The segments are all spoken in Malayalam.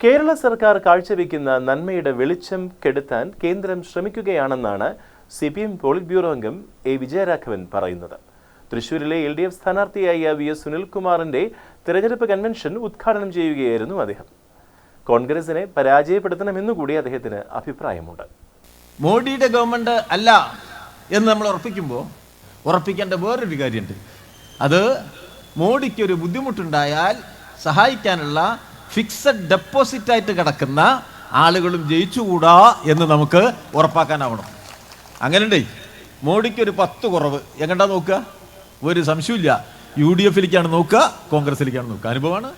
കേരള സർക്കാർ കാഴ്ചവെക്കുന്ന നന്മയുടെ വെളിച്ചം കെടുത്താൻ കേന്ദ്രം ശ്രമിക്കുകയാണെന്നാണ് CPM പോളിറ്റ് ബ്യൂറോ അംഗം A. വിജയരാഘവൻ പറയുന്നത്. തൃശൂരിലെ LDF സ്ഥാനാർത്ഥിയായ VS സുനിൽകുമാറിന്റെ തെരഞ്ഞെടുപ്പ് കൺവെൻഷൻ ഉദ്ഘാടനം ചെയ്യുകയായിരുന്നു അദ്ദേഹം. കോൺഗ്രസിനെ പരാജയപ്പെടുത്തണമെന്നുകൂടി അദ്ദേഹത്തിന് അഭിപ്രായമുണ്ട്. മോഡിയുടെ ഗവൺമെന്റ് അല്ല എന്ന് നമ്മൾ ഉറപ്പിക്കേണ്ട വേറൊരു കാര്യമുണ്ട്. അത് മോഡിക്ക് ഒരു ബുദ്ധിമുട്ടുണ്ടായാൽ സഹായിക്കാനുള്ള ഫിക്സഡ് ഡെപ്പോസിറ്റ് ആയിട്ട് കിടക്കുന്ന ആളുകളും ജയിച്ചുകൂടാ എന്ന് നമുക്ക് ഉറപ്പാക്കാനാവണം. അങ്ങനെയുണ്ടേ മോഡിക്ക് ഒരു 10 കുറവ് എങ്ങണ്ടാ നോക്കുക? ഒരു സംശയമില്ല, UDF-ലേക്കാണ് നോക്കുക, കോൺഗ്രസിലേക്കാണ് നോക്കുക. അനുഭവമാണ്,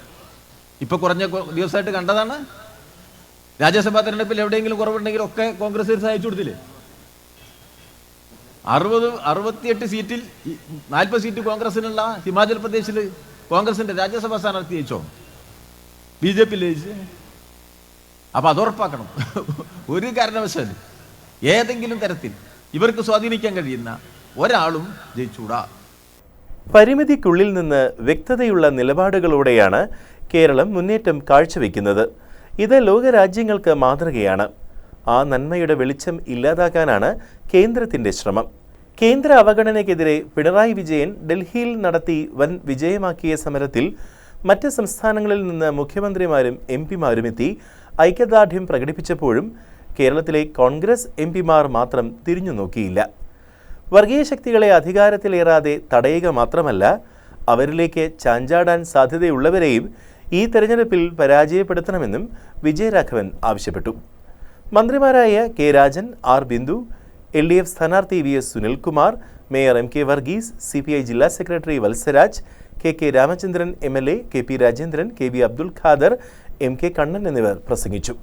ഇപ്പൊ കുറഞ്ഞ ദിവസമായിട്ട് കണ്ടതാണ്. രാജ്യസഭാ തെരഞ്ഞെടുപ്പിൽ എവിടെയെങ്കിലും കുറവുണ്ടെങ്കിലും ഒക്കെ കോൺഗ്രസ് സഹായിച്ചു കൊടുത്തില്ലേ? 68 സീറ്റിൽ 40 സീറ്റ് കോൺഗ്രസിനുള്ള ഹിമാചൽ പ്രദേശിൽ കോൺഗ്രസിന്റെ രാജ്യസഭാ സ്ഥാനാർത്ഥി ജയിച്ചോ? BJP ജയിച്ച്. അപ്പൊ അതുറപ്പാക്കണം. ഒരു കാരണവശാലും ഏതെങ്കിലും തരത്തിൽ ഇവർക്ക് സ്വാധീനിക്കാൻ കഴിയുന്ന ഒരാളും ജയിച്ചൂടാ. പരിമിതിക്കുള്ളിൽ നിന്ന് വ്യക്തതയുള്ള നിലപാടുകളോടെയാണ് കേരളം മുന്നേറ്റം കാഴ്ചവെക്കുന്നത്. ഇത് ലോകരാജ്യങ്ങൾക്ക് മാതൃകയാണ്. ആ നന്മയുടെ വെളിച്ചം ഇല്ലാതാക്കാനാണ് കേന്ദ്രത്തിന്റെ ശ്രമം. കേന്ദ്ര അവഗണനയ്ക്കെതിരെ പിണറായി വിജയൻ ഡൽഹിയിൽ നടത്തി വൻ വിജയമാക്കിയ സമരത്തിൽ മറ്റ് സംസ്ഥാനങ്ങളിൽ നിന്ന് മുഖ്യമന്ത്രിമാരും MP-മാരും എത്തി ഐക്യദാർഢ്യം പ്രകടിപ്പിച്ചപ്പോഴും കേരളത്തിലെ കോൺഗ്രസ് MP-മാർ മാത്രം തിരിഞ്ഞു നോക്കിയില്ല. വർഗീയ ശക്തികളെ അധികാരത്തിലേറാതെ തടയുക മാത്രമല്ല, അവരിലേക്ക് ചാഞ്ചാടാൻ സാധ്യതയുള്ളവരെയും ഈ തെരഞ്ഞെടുപ്പിൽ പരാജയപ്പെടുത്തണമെന്നും വിജയരാഘവൻ ആവശ്യപ്പെട്ടു. മന്ത്രിമാരായ K. Rajan, R. Bindu, LDF സ്ഥാനാർത്ഥി VS Sunilkumar, mayor MK Varghese, CPI ജില്ലാ secretary Valsaraj, KK Ramachandran MLA, KP Rajendran, KB Abdul Khader, MK Kannan എന്നിവർ പ്രസംഗിച്ചു.